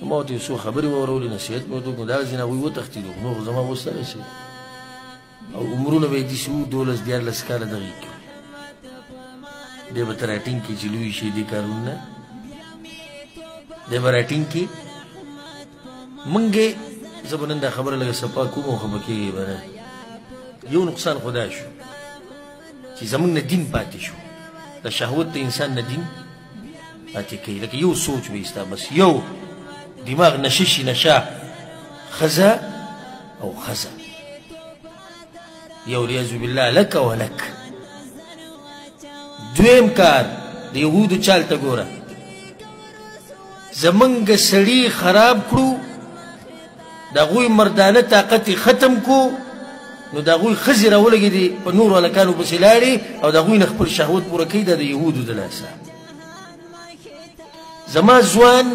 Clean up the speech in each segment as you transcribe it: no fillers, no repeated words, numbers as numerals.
ما ورته یو څو خبرې واورولې نصیحت مې ورته وکړو دا ځینې هغوی وتښتېدو نور خو زما اوس سره شي او عمرونه به یې داسې وو 12-14 کاله دغې کې دی به ته راټینګ کړې چې لوی شي دې کارونه دی به راټینګ کړې موږ یې زه به نن دا خبره لږه صفا کوم او خفه کېږې به نه یو نقصان خو دا شو چې زموږ نه دین پاتې شو د شهوت د انسان نه دین پاتې کوي لکه یو سوچ به ستا بس یو دماغ نشه شي نشه ښځه او ښځه یو ریاض بالله لک ولک دویم کار د یهودو چال ته ګوره زمونږ سړي خراب کړو د هغوی مردانه طاقت یې ختم کړو نو د هغوی ښځې راولګېدې په نورو هلکانو پسې لاړې او د هغوی نه خپل شهوت پوره کوي دا د یهودو د لاسه زما ځوان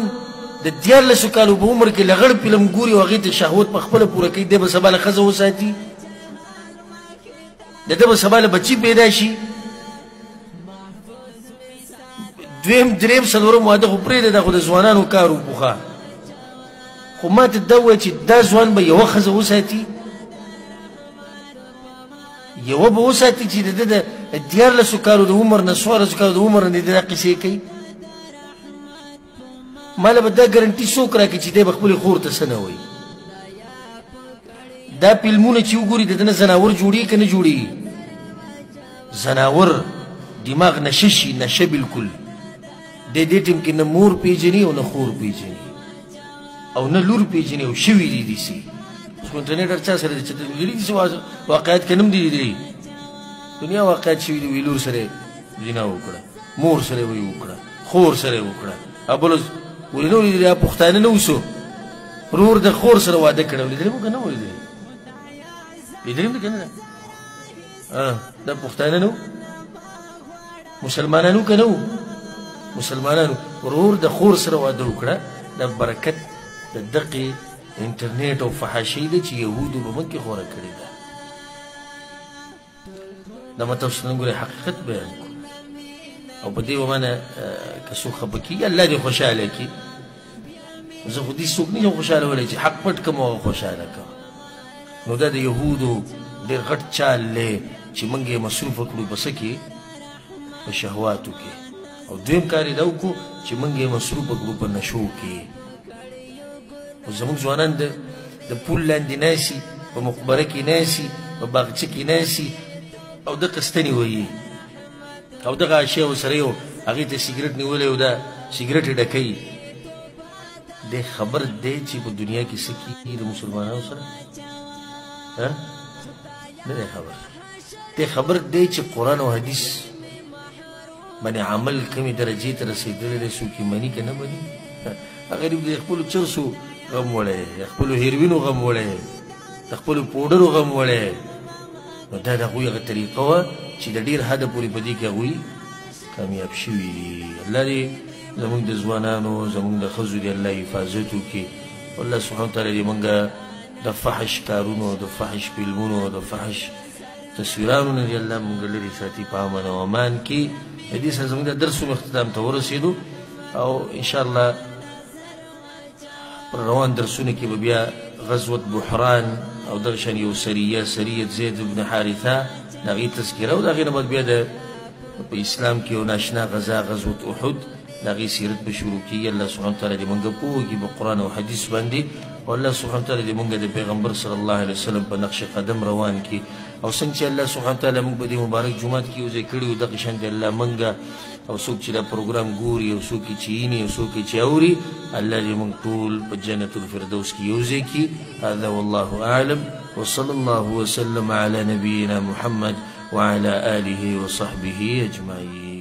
د 14 کالو په عمر کې لغړ فلم ګوري او هغې ته شهوت په خپله پوره کوي دی به سبا له ښځه وساتي د ده به سبا له بچي پیدا شي دویم دریم څلورم واده خو پرېږده دا خو د ځوانانو کار و پخوا خو ما ته دا ووایه چې دا ځوان به یوه ښځه وساتي یوه به وساتي چې د ده د 14 کالو د عمر نه 14 کالو د عمر نه د دا قصې کوي ما له به دا ګرنټي څوک راکړي چې دی به خپلې خور ته څه نه وایي دا فلمونه چې وګوري د ده نه زناور جوړېږي که نه جوړېږي زناور دماغ نشه شي نشه بلکل د دې ټیم کې نه مور پیژني او نه خور پیژني او نه لور پیژني او شوي دي داسې اوس انټرنېټ هر چا سره دی چې لیدلي دي واقعیت کې نه هم دي لیدلي دنیا واقعیت شوي دي وایي لور سره زنا وکړه مور سره وایي وکړه خور سره یې وکړه او بل ولې نه و لیدلي پښتانه نه اوسو ورور د خور سره واده کړی و لیدلي مو که نه و لیدلي لیدلي مو که نه دا پښتانه نه و مسلمانانو که نه و مسلمانانو ورور د خور سره واده وکړه دا برکت د دقې انټرنیټ او فحاشۍ ده چې یهودو به موږ کې خوره کړې ده دا ما تاسو نن ګورئ حقیقت بیان کړو او په دې ومانه که څوک خفه کېږي الله دې خوشحاله کړي زه خو دې څوک نه یم خوشحالولی چې حق پټ کړم او خوشحاله کړم نو دا د یهودو ډېر غټ چال دی چې موږ یې مصروفه کړو په څه کې په شهواتو کې او دویم کار یې دا وکړو چې موږ یې مصروفه کړو په نشو کې اوس زموږ ځوانان د پول لاندې ناستي په مقبره کې ناستي په باغچه کې ناستي او دغه ستنې وهي او دغه اشیا ورسره یو هغې ته سګرټ نیولی او دا سګرټ یې ډکوي دی خبر دی چې په دنیا کې څه کېږي د مسلمانانو سره نه دی خبر دی خبر دی چې قرآن او حدیث باندې عمل کمې درجې ته رسېدلی دی څوک یې مني که نه مني غریب د خپلو چرسو غم وړی د خپلو هیروینو غم وړی د خپلو پوډرو غم وړی نو دا د هغوی هغه طریقه وه چې د ډېر حده پورې په دې کې هغوی کامیاب شوي دي الله دې زموږ د ځوانانو زموږ د ښځو دې الله حفاظت وکړي الله سبحانه وتعالی دې موږ د فحش کارونو د فحش فلمونو د فحش تصویرانو نه دې الله موږ لرې ساتي په امن او امان کې د دې سره زموږ د درسونو اختتام ته ورسېدو او انشاءالله پر روان درسونه کې به بیا غزوة بحران او دغه شان یو سریه زید بن حارثه د هغې تذکره او د هغې نه بعد بیا په اسلام کې یو ناشنا غزا غزوة احد د هغې سیرت به شروع کېږي الله سبحانه وتعالی دې موږ پوه کړي په قرآن او حدیث باندې او الله سبحانه وتعالی دې موږ د پیغمبر صلی الله علیه وسلم په نقش قدم روان کړي او څنګه چې الله سبحانه وتعالی موږ په دې مبارک جومات کې یو ځای کړي وو دغه شان دې الله موږ او څوک چې دا پروګرام ګوري او څوک یې چې ویني او څوک یې چې اوري الله دې موږ ټول په جنت الفردوس کې یو ځای کړي هذا والله اعلم وصلى الله وسلم على نبينا محمد وعلى آله وصحبه أجمعين.